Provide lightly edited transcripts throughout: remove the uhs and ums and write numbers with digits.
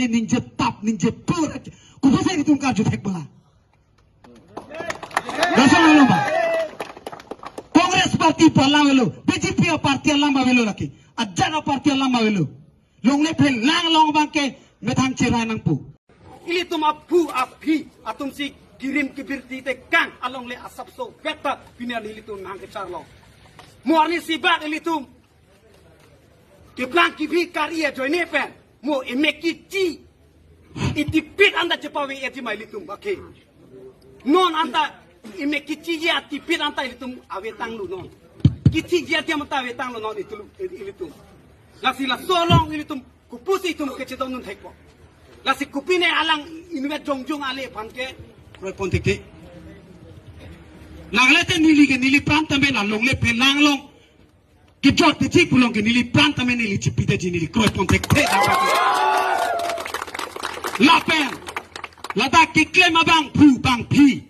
ninja tap ninja pur kubo sai tum ka juthek bala dasar lomba Congress party pala velo BJP party lamba velo laki ajana party lamba velo longle phel lang long bangke methang chirai nang pu ili tum apu api atum si kirim kibirti te kang along le asap so beta pinar ili tum nang ke charlo morni si bag ili tum ke plan kibi kariya joine pen mo emekiti itipit anda cepawi eti mai litum okay non anta emekiti ya tipit anta litum awetang lu non kiti dia dia mata awetang lu non itu litum lasila solong litum kupusi tum kecedon nun thekpo lasi kupine alang inwet jongjong ale phanke roi pontikti langle te nili pranta me la longle pe langlong ki jot ti pulong ke nili pranta me nili chipite ji nili roi pontikti la pen la da ki klema bang pu bang pi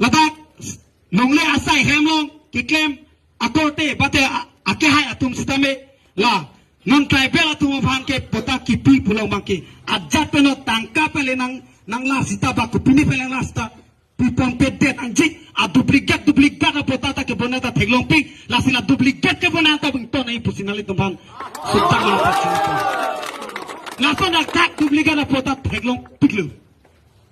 la da longle asai hemlong ki klem akote bate ake hai atum sitame la non tribal atum bhan ke pota ki pi pulong bang ke ajat peno tangka pele nang la sita ba ku pini pele la sita pipong pede anjing a duplicate na pota ta ke bonata theglong pi la sila duplicate ke bonata bung to nai pusinali tumban sita la pasita la sona tak duplicate na pota theglong piklu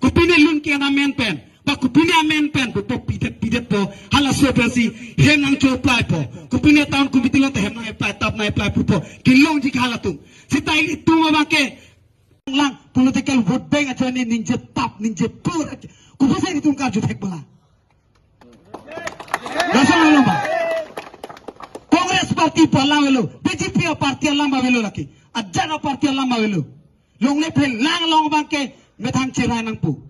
ku pini lun ke na men pen ba ku pini amen pen po pide po hala so pensi hem nang cho apply po ku pini taun ku bitilo te hem na apply tap na apply po kilong ji khala tu sita itu ba ke lang political vote bank attorney ninja tap ninja pur kubo sai tum ka juthek bala dasar lomba Congress party pala velo BJP party lamba velo laki ajana party lamba velo longle phel lang long bangke methang chirai nang pu